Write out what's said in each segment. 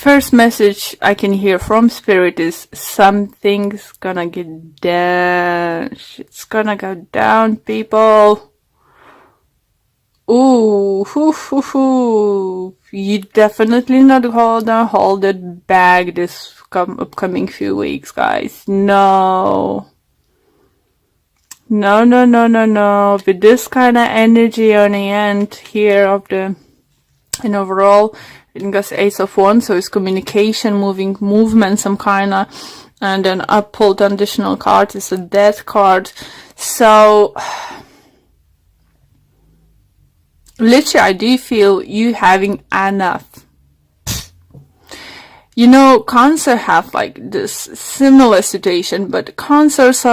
first message I can hear from Spirit is something's gonna get down. It's gonna go down, people. Ooh, hoo, hoo, hoo. You definitely not gonna hold it back this upcoming few weeks, guys. No. No, no, no, no, no. With this kind of energy on the end here of the, and overall, it goes Ace of Wands, so it's communication, movement, some kind of, and then I pulled an additional card, it's a Death card. So, literally, I do feel you having enough. You know, Cancer have like this similar situation, but Cancer's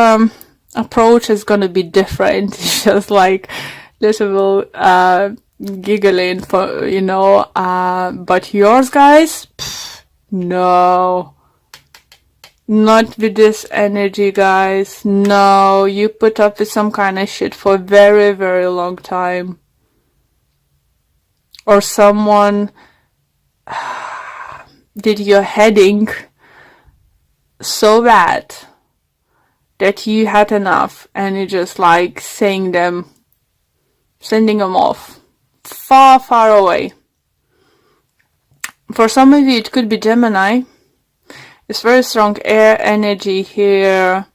approach is gonna be different. It's just like little giggling for, you know, but yours, guys, no. Not with this energy, guys. No, you put up with some kind of shit for a very, very long time. Or someone did your heading so bad that you had enough and you just like sending them off far, far away. For some of you, it could be Gemini. It's very strong air energy here.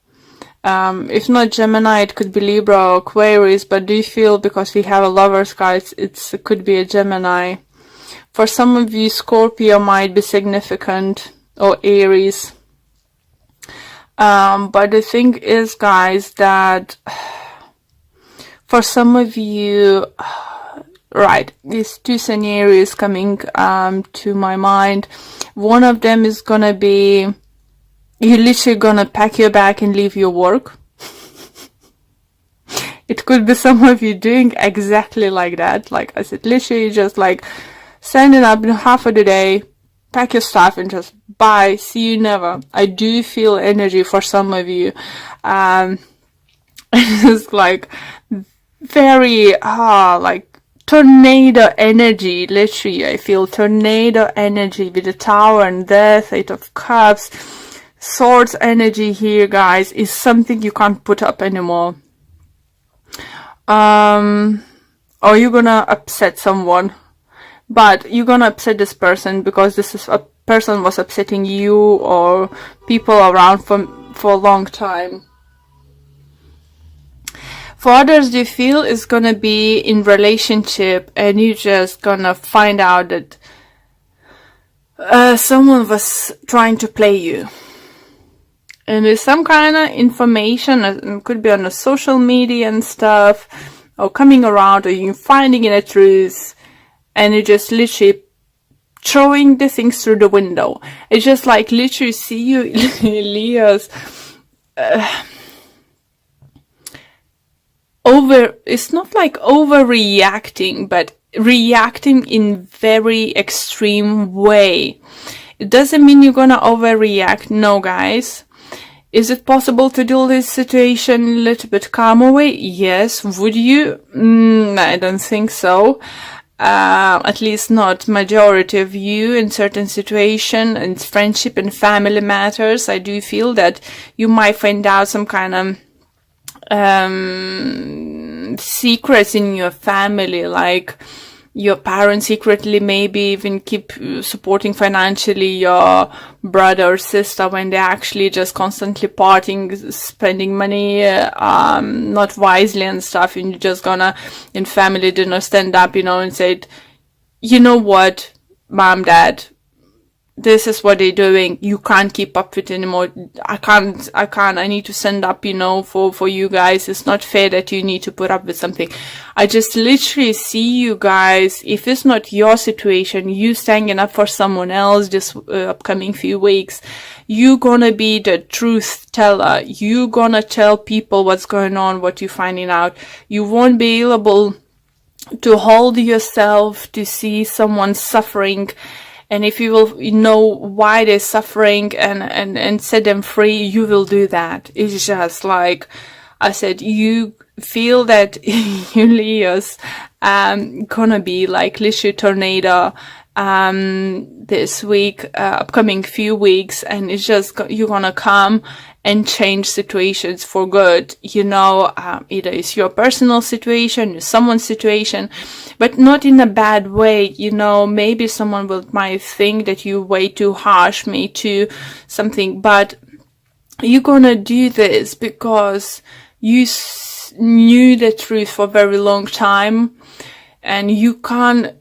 If not Gemini, it could be Libra or Aquarius, but do you feel, because we have a Lover's card, it could be a Gemini. For some of you, Scorpio might be significant, or Aries. But the thing is, guys, that for some of you, right, these two scenarios coming to my mind. One of them is gonna be, you're literally gonna pack your bag and leave your work. It could be some of you doing exactly like that. Like I said, literally just like standing up in half of the day, pack your stuff and just bye, see you never. I do feel energy for some of you. It's like very, like tornado energy, literally. I feel tornado energy with the Tower and Death, Eight of Cups, Swords energy here, guys, is something you can't put up anymore. Or you're gonna upset someone, but you're gonna upset this person because this is a person was upsetting you or people around for a long time. For others, you feel is gonna be in relationship and you just gonna find out that someone was trying to play you. And there's some kind of information, it could be on the social media and stuff, or coming around, or you finding in a truth, and you just literally throwing the things through the window. It's just like literally see you, Leo's, it's not like overreacting, but reacting in very extreme way. It doesn't mean you're gonna overreact, no, guys. Is it possible to deal this situation a little bit calmer way? Yes. Would you? I don't think so. At least not majority of you in certain situation, and friendship and family matters. I do feel that you might find out some kind of secrets in your family, like your parents secretly maybe even keep supporting financially your brother or sister when they're actually just constantly partying, spending money not wisely and stuff, and you're just gonna in family dinner stand up, you know, and say, you know what, mom, dad, this is what they're doing, you can't keep up with it anymore, I can't, I need to stand up, you know, for you guys, it's not fair that you need to put up with something. I just literally see you guys, if it's not your situation, you standing up for someone else this upcoming few weeks, you gonna be the truth teller, you gonna tell people what's going on, what you're finding out, you won't be able to hold yourself to see someone suffering. And if you will know why they're suffering and set them free, you will do that. It's just like I said, you feel that you Leos gonna be like literally tornado this week, upcoming few weeks, and it's just you're gonna come and change situations for good. You know, either it's your personal situation, or someone's situation, but not in a bad way. You know, maybe someone might think that you're way too harsh, me too, something, but you're gonna do this because you knew the truth for a very long time, and you can't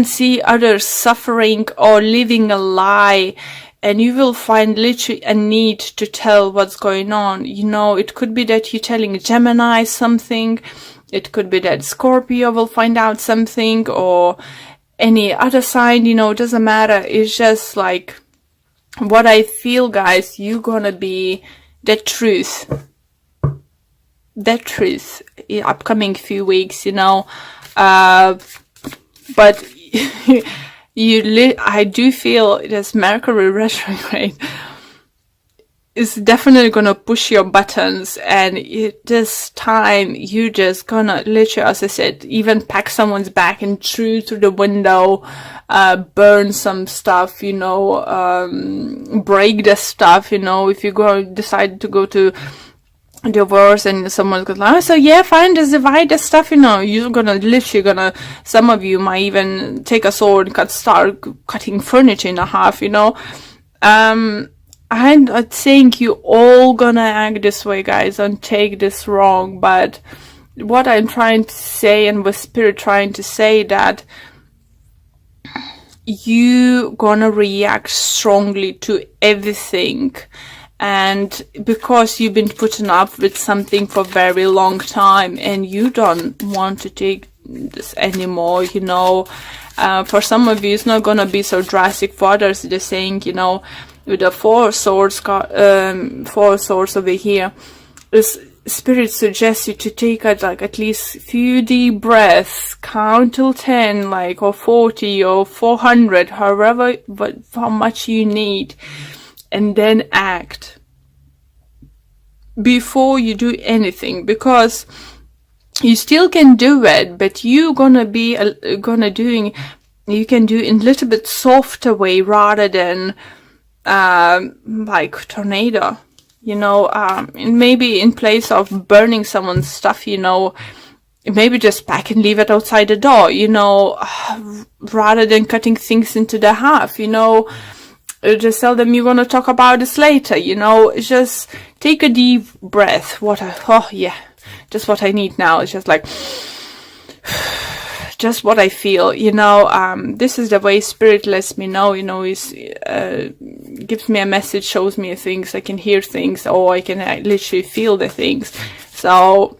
see others suffering or living a lie, and you will find literally a need to tell what's going on. You know, it could be that you're telling Gemini something, it could be that Scorpio will find out something, or any other sign, you know, it doesn't matter. It's just like what I feel, guys, you're gonna be the truth in upcoming few weeks, you know, but I do feel this Mercury retrograde is definitely gonna push your buttons, and this time you just gonna literally, as I said, even pack someone's back and through the window, burn some stuff, you know, break the stuff, you know, if you decide to go to divorce and someone's gonna like, oh, so yeah, fine, just divide the stuff, you know, you're literally some of you might even take a sword and start cutting furniture in half, you know. I'm not saying you all gonna act this way, guys, don't take this wrong, but what I'm trying to say, and with Spirit trying to say, that you gonna react strongly to everything. And because you've been putting up with something for a very long time, and you don't want to take this anymore, you know, for some of you it's not gonna be so drastic. For others, they're saying, you know, with the four swords over here, this Spirit suggests you to take at least few deep breaths, count till 10, like, or 40 or 400, however, but how much you need, and then act before you do anything, because you still can do it, but you you can do it in a little bit softer way rather than like tornado, you know, and maybe in place of burning someone's stuff, you know, maybe just pack and leave it outside the door, you know, rather than cutting things into the half, you know. Just tell them you're gonna talk about this later, you know. Just take a deep breath. Just what I need now. It's just like, just what I feel, you know. This is the way Spirit lets me know, you know, is gives me a message, shows me things, I can hear things, or I can literally feel the things. So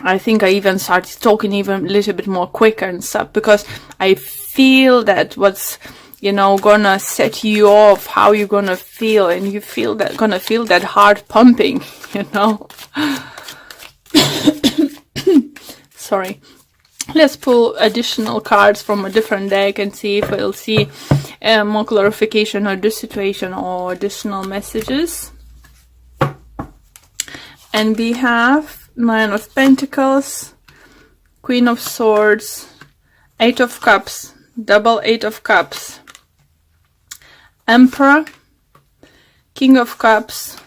I think I even started talking even a little bit more quicker and stuff, because I feel that what's, you know, gonna set you off, how you're gonna feel, and you gonna feel that heart pumping, you know. Sorry. Let's pull additional cards from a different deck and see if we'll see more clarification on this situation or additional messages. And we have Nine of Pentacles, Queen of Swords, Eight of Cups, double Eight of Cups, Emperor, King of Cups,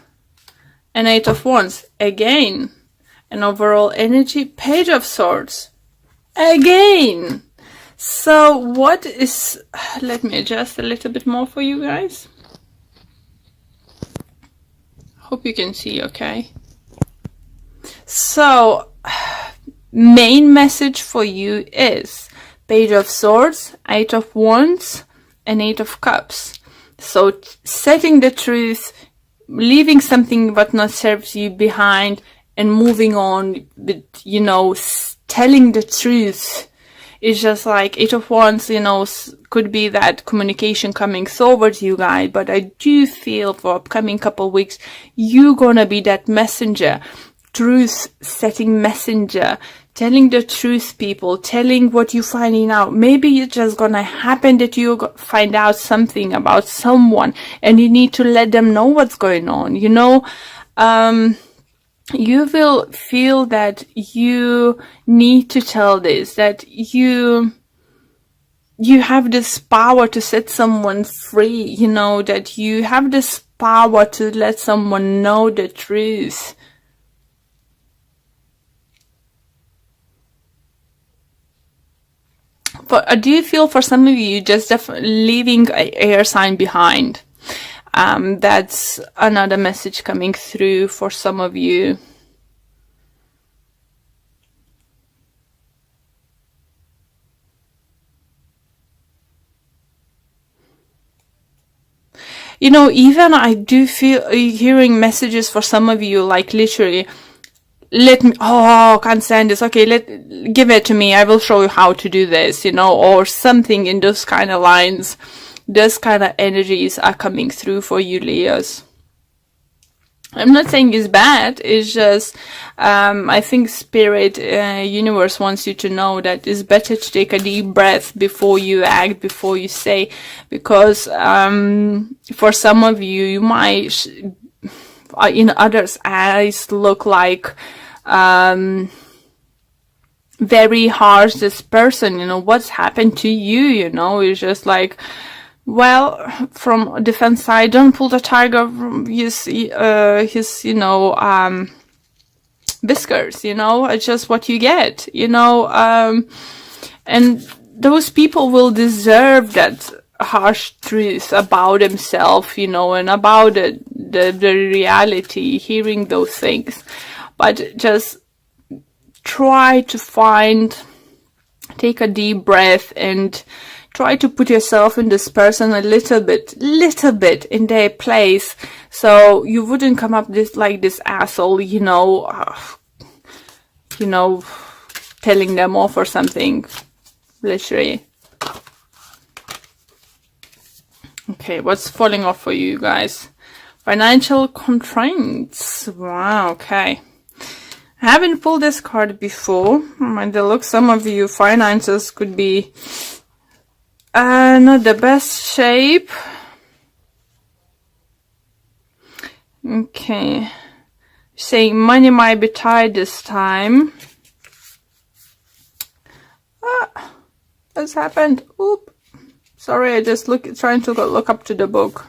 and Eight of Wands. Again, an overall energy, Page of Swords. Again. So what is... Let me adjust a little bit more for you guys. Hope you can see okay. So, main message for you is Page of Swords, Eight of Wands, and Eight of Cups. So setting the truth, leaving something what not serves you behind, and moving on with, you know, telling the truth. It's just like Eight of Wands, you know, could be that communication coming towards you guys, but I do feel for upcoming couple weeks, you're gonna be that messenger, truth-setting messenger, telling the truth, people, telling what you're finding out. Maybe it's just gonna happen that you find out something about someone, and you need to let them know what's going on, you know. You will feel that you need to tell this, that you you have this power to set someone free, you know, that you have this power to let someone know the truth. But I do feel for some of you, just leaving an air sign behind. That's another message coming through for some of you. You know, even I do feel hearing messages for some of you, like literally, let me, oh, can't stand this. Okay, give it to me. I will show you how to do this, you know, or something in those kind of lines. Those kind of energies are coming through for you, Leos. I'm not saying it's bad. It's just, I think Spirit, Universe wants you to know that it's better to take a deep breath before you act, before you say, because for some of you, you might, in others' eyes, look like very harsh this person. You know, what's happened to you? You know, it's just like, well, from defense side, don't pull the tiger from his you know, whiskers, you know, it's just what you get, you know, and those people will deserve that harsh truth about themselves, you know, and about the reality, hearing those things. But just try to take a deep breath and try to put yourself in this person a little bit in their place, so you wouldn't come up like this asshole, you know, telling them off or something, literally. Okay, what's falling off for you guys? Financial constraints. Wow, okay. I haven't pulled this card before. By the look, some of you finances could be not the best shape. Okay. Saying money might be tight this time. What's happened? Oop. Sorry, I just trying to look up to the book.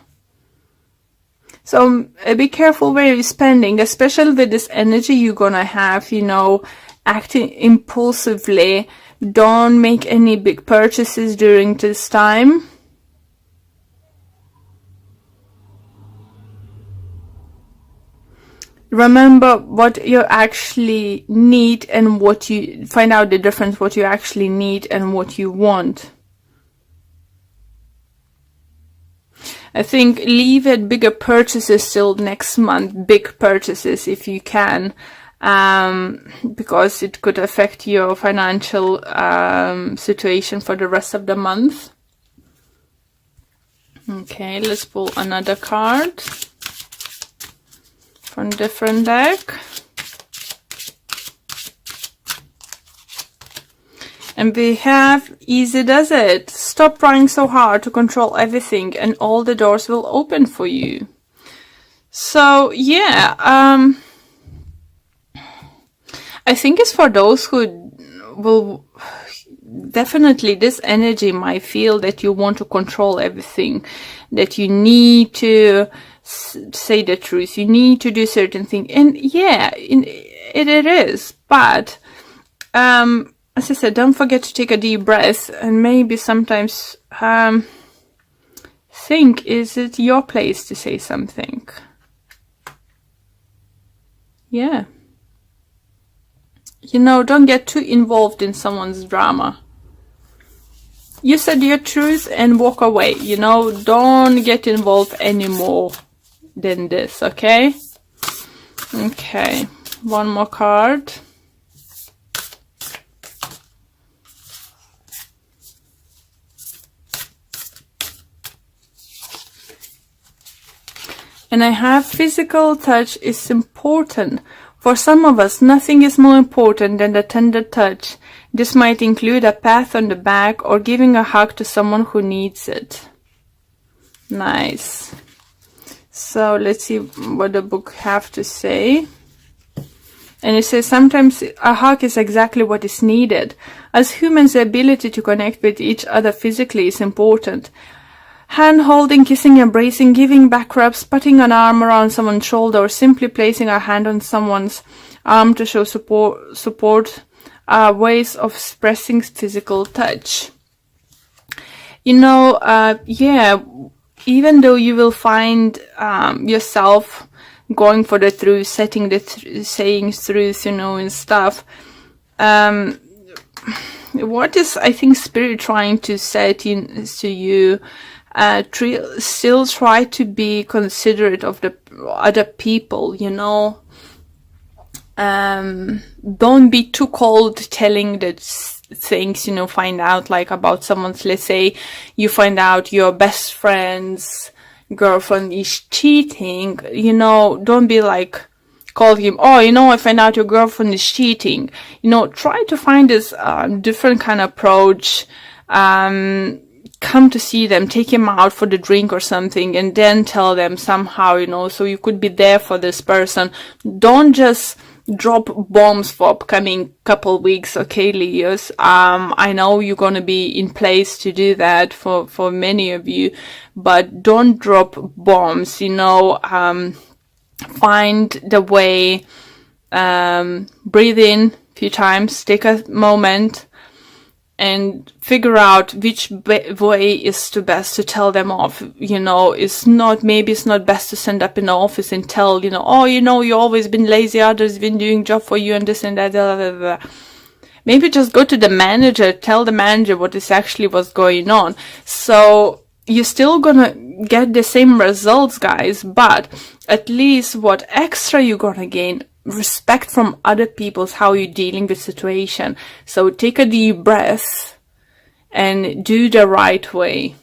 So be careful where you're spending, especially with this energy you're gonna have, you know, acting impulsively. Don't make any big purchases during this time. Remember what you actually need and find out the difference, what you actually need and what you want. I think leave it bigger purchases till next month, big purchases if you can. Because it could affect your financial situation for the rest of the month. Okay, let's pull another card from a different deck. And we have easy does it. Stop trying so hard to control everything and all the doors will open for you. So yeah, I think it's for those who will definitely, this energy might feel that you want to control everything, that you need to say the truth, you need to do certain things, and yeah, it is. But as I said, don't forget to take a deep breath and maybe sometimes think, is it your place to say something? Yeah. You know, don't get too involved in someone's drama. You said your truth and walk away, you know, don't get involved any more than this, okay? Okay, one more card. And I have physical touch is important. For some of us, nothing is more important than the tender touch. This might include a pat on the back or giving a hug to someone who needs it. Nice. So let's see what the book have to say. And it says sometimes a hug is exactly what is needed. As humans, the ability to connect with each other physically is important. Hand holding, kissing, embracing, giving back rubs, putting an arm around someone's shoulder, or simply placing a hand on someone's arm to show support are ways of expressing physical touch. You know, yeah, even though you will find yourself going for the truth, saying truth, you know, and stuff. What is, I think, Spirit trying to say to you? Still try to be considerate of the other people, you know. Don't be too cold telling the things, you know, find out like about someone's, let's say you find out your best friend's girlfriend is cheating, you know, don't be like, call him, oh, you know, I find out your girlfriend is cheating. You know, try to find this different kind of approach. Come to see them, take him out for the drink or something, and then tell them somehow, you know, so you could be there for this person. Don't just drop bombs for upcoming couple weeks, okay, Leos? I know you're gonna be in place to do that for many of you, but don't drop bombs, you know. Find the way, breathe in a few times, take a moment, and figure out which way is the best to tell them off. You know, maybe it's not best to stand up in the office and tell, you know, oh, you know, you always been lazy, others been doing job for you and this and that, blah, blah, blah. Maybe just go to the manager, tell the manager what is actually what's going on. So you're still gonna get the same results, guys, but at least what extra you're gonna gain, respect from other people's how you're dealing with situation. So take a deep breath and do the right way.